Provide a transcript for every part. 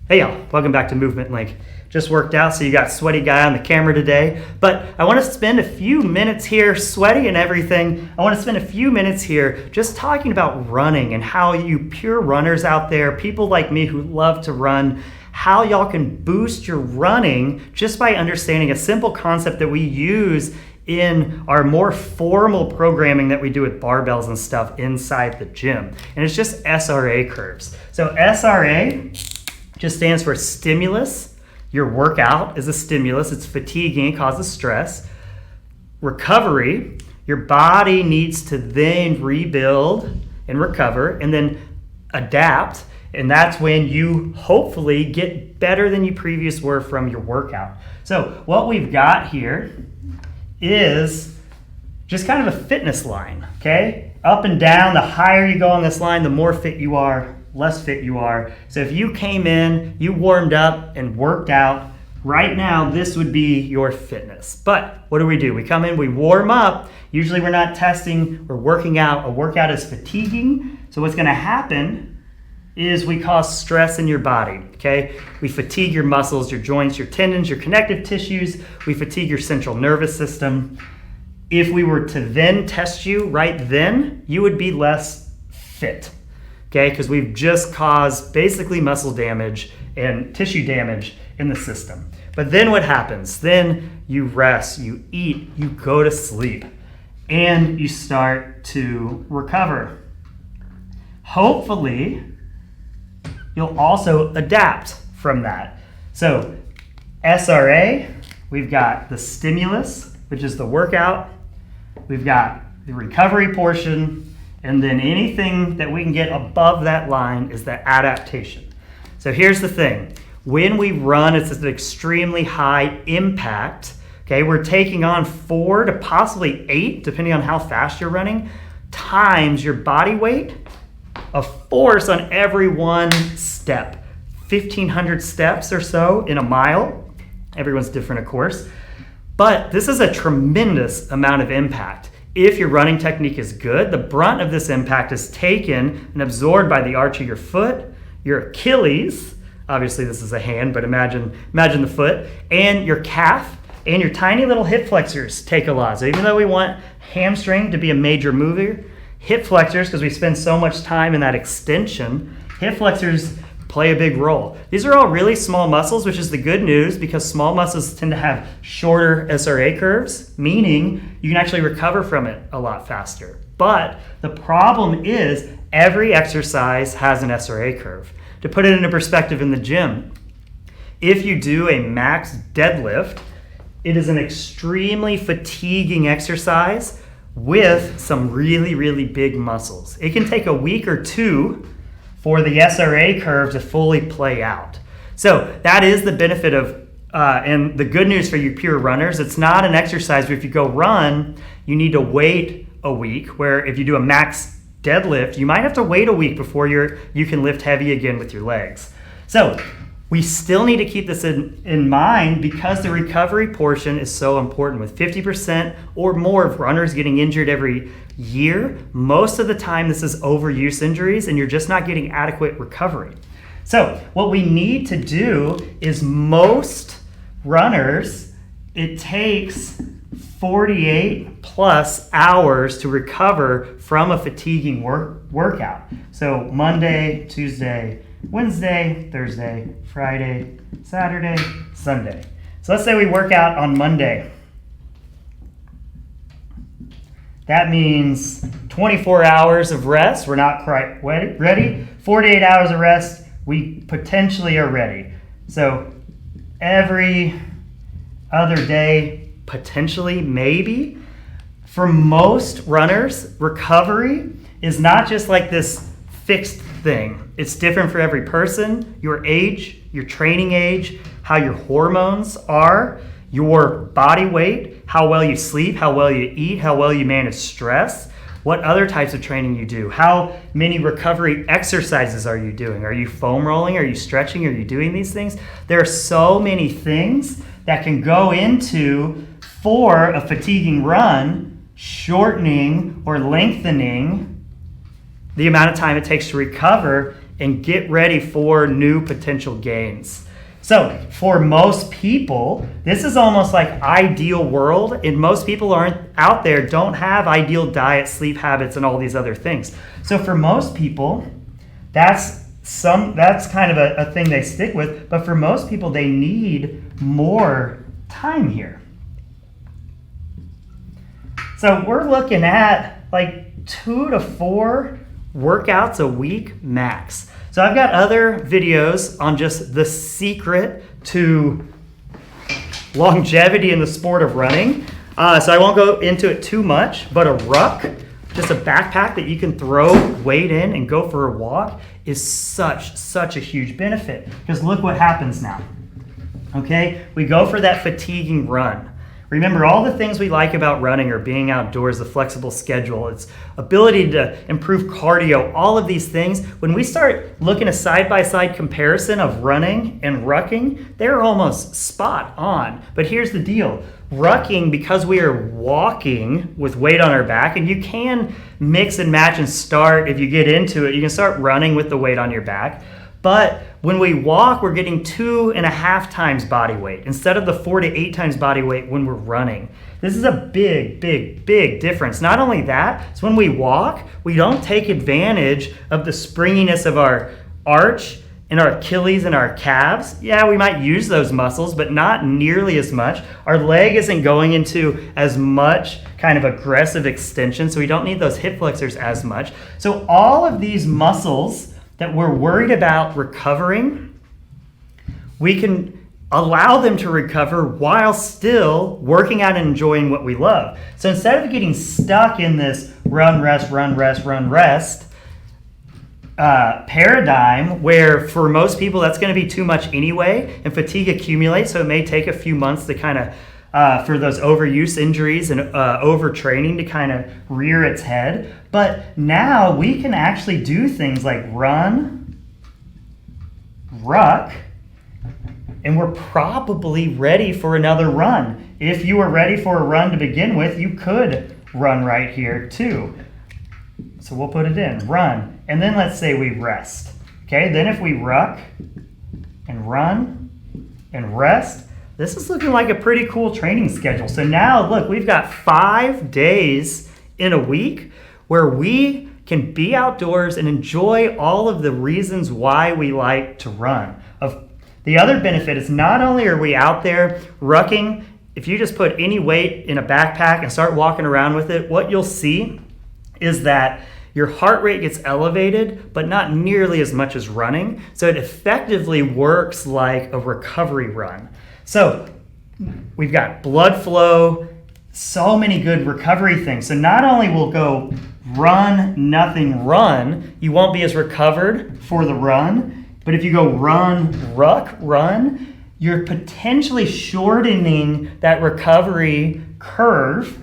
Hey y'all, welcome back to Movement Link. Just worked out, so you got sweaty guy on the camera today, but I want to spend a few minutes here, sweaty and everything. I want to spend a few minutes here just talking about running and how you pure runners out there, people like me who love to run, how y'all can boost your running just by understanding a simple concept that we use in our more formal programming that we do with barbells and stuff inside the gym. And it's just SRA curves. So SRA just stands for stimulus. Your workout is a stimulus. It's fatiguing, it causes stress. Recovery, your body needs to then rebuild and recover and then adapt. And that's when you hopefully get better than you previously were from your workout. So what we've got here is just kind of a fitness line, okay? Up and down, the higher you go on this line, the more fit you are, less fit you are. So if you came in, you warmed up and worked out, right now this would be your fitness. But what do? We come in, we warm up. Usually we're not testing, we're working out. A workout is fatiguing. So what's gonna happen is we cause stress in your body, okay? We fatigue your muscles, your joints, your tendons, your connective tissues. We fatigue your central nervous system. If we were to then test you right then, you would be less fit. Okay, because we've just caused basically muscle damage and tissue damage in the system. But then what happens? Then you rest, you eat, you go to sleep, and you start to recover. Hopefully, you'll also adapt from that. So SRA, we've got the stimulus, which is the workout. We've got the recovery portion. And then anything that we can get above that line is the adaptation. So here's the thing. When we run, it's an extremely high impact. Okay, we're taking on 4 to possibly 8, depending on how fast you're running, times your body weight of force on every one step. 1,500 steps or so in a mile. Everyone's different, of course. But this is a tremendous amount of impact. If your running technique is good, the brunt of this impact is taken and absorbed by the arch of your foot, your Achilles, obviously this is a hand, but imagine the foot, and your calf, and your tiny little hip flexors take a lot. So even though we want hamstring to be a major mover, hip flexors, because we spend so much time in that extension, hip flexors play a big role. These are all really small muscles, which is the good news because small muscles tend to have shorter SRA curves, meaning you can actually recover from it a lot faster. But the problem is every exercise has an SRA curve. To put it into perspective in the gym, if you do a max deadlift, it is an extremely fatiguing exercise with some really, really big muscles. It can take a week or two for the SRA curve to fully play out. So that is the benefit of, and the good news for you pure runners, it's not an exercise where if you go run, you need to wait a week, where if you do a max deadlift, you might have to wait a week before you can lift heavy again with your legs. So we still need to keep this in mind because the recovery portion is so important. With 50% or more of runners getting injured every year, most of the time this is overuse injuries and you're just not getting adequate recovery. So what we need to do is most runners, it takes 48 plus hours to recover from a fatiguing workout. So Monday, Tuesday, Wednesday, Thursday, Friday, Saturday, Sunday. So let's say we work out on Monday. That means 24 hours of rest. We're not quite ready. 48 hours of rest, we potentially are ready. So every other day, potentially, maybe. For most runners, recovery is not just like this fixed thing. It's different for every person, your age, your training age, how your hormones are, your body weight, how well you sleep, how well you eat, how well you manage stress, what other types of training you do, how many recovery exercises are you doing? Are you foam rolling? Are you stretching? Are you doing these things? There are so many things that can go into for a fatiguing run, shortening or lengthening the amount of time it takes to recover and get ready for new potential gains. So for most people, this is almost like ideal world, and most people aren't out there, don't have ideal diet, sleep habits, and all these other things. So for most people, that's kind of a thing they stick with, but for most people, they need more time here. So we're looking at like 2 to 4 workouts a week max. So I've got other videos on just the secret to longevity in the sport of running. So I won't go into it too much, but a ruck, just a backpack that you can throw weight in and go for a walk, is such a huge benefit. Because look what happens now. Okay, we go for that fatiguing run. Remember, all the things we like about running are being outdoors, the flexible schedule, its ability to improve cardio, all of these things. When we start looking at a side-by-side comparison of running and rucking, they're almost spot on. But here's the deal. Rucking, because we are walking with weight on our back, and you can mix and match and start, if you get into it, you can start running with the weight on your back. But when we walk, we're getting 2.5 times body weight instead of the 4 to 8 times body weight when we're running. This is a big difference. Not only that, so when we walk, we don't take advantage of the springiness of our arch and our Achilles and our calves. Yeah, we might use those muscles, but not nearly as much. Our leg isn't going into as much kind of aggressive extension, so we don't need those hip flexors as much. So all of these muscles that we're worried about recovering, we can allow them to recover while still working out and enjoying what we love. So instead of getting stuck in this run, rest paradigm, where for most people that's going to be too much anyway, and fatigue accumulates, so it may take a few months to kind of for those overuse injuries and overtraining to kind of rear its head. But now we can actually do things like run, ruck, and we're probably ready for another run. If you were ready for a run to begin with, you could run right here too. So we'll put it in, run, and then let's say we rest. Okay, then if we ruck and run and rest, this is looking like a pretty cool training schedule. So now look, we've got 5 days in a week where we can be outdoors and enjoy all of the reasons why we like to run. The other benefit is not only are we out there rucking, if you just put any weight in a backpack and start walking around with it, what you'll see is that your heart rate gets elevated, but not nearly as much as running. So it effectively works like a recovery run. So we've got blood flow, so many good recovery things. So not only will go run, nothing, run, you won't be as recovered for the run, but if you go run, ruck, run, you're potentially shortening that recovery curve,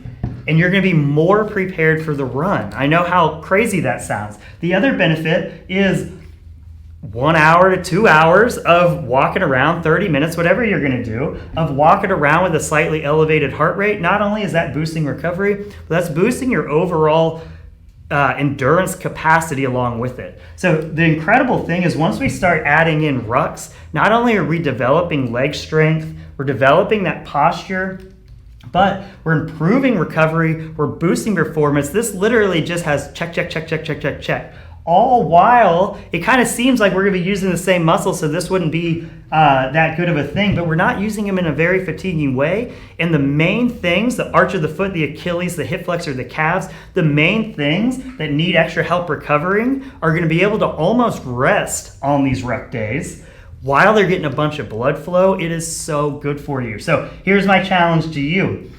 and you're going to be more prepared for the run. I know how crazy that sounds. The other benefit is 1 hour to 2 hours of walking around, 30 minutes, whatever you're going to do, of walking around with a slightly elevated heart rate. Not only is that boosting recovery, but that's boosting your overall endurance capacity along with it. So the incredible thing is once we start adding in rucks, not only are we developing leg strength, we're developing that posture, but we're improving recovery, we're boosting performance. This literally just has check. All while it kind of seems like we're going to be using the same muscles, so this wouldn't be that good of a thing, but we're not using them in a very fatiguing way. And the main things, the arch of the foot, the Achilles, the hip flexor, the calves, the main things that need extra help recovering are going to be able to almost rest on these ruck days while they're getting a bunch of blood flow. It is so good for you. So here's my challenge to you.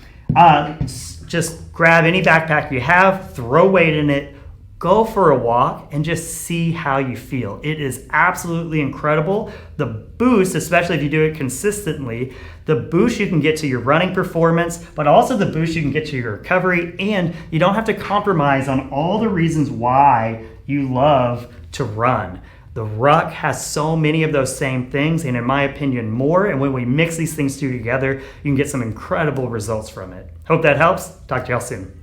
Just grab any backpack you have, throw weight in it, go for a walk, and just see how you feel. It is absolutely incredible. The boost, especially if you do it consistently, the boost you can get to your running performance, but also the boost you can get to your recovery, and you don't have to compromise on all the reasons why you love to run. The ruck has so many of those same things, and in my opinion, more. And when we mix these things together, you can get some incredible results from it. Hope that helps. Talk to y'all soon.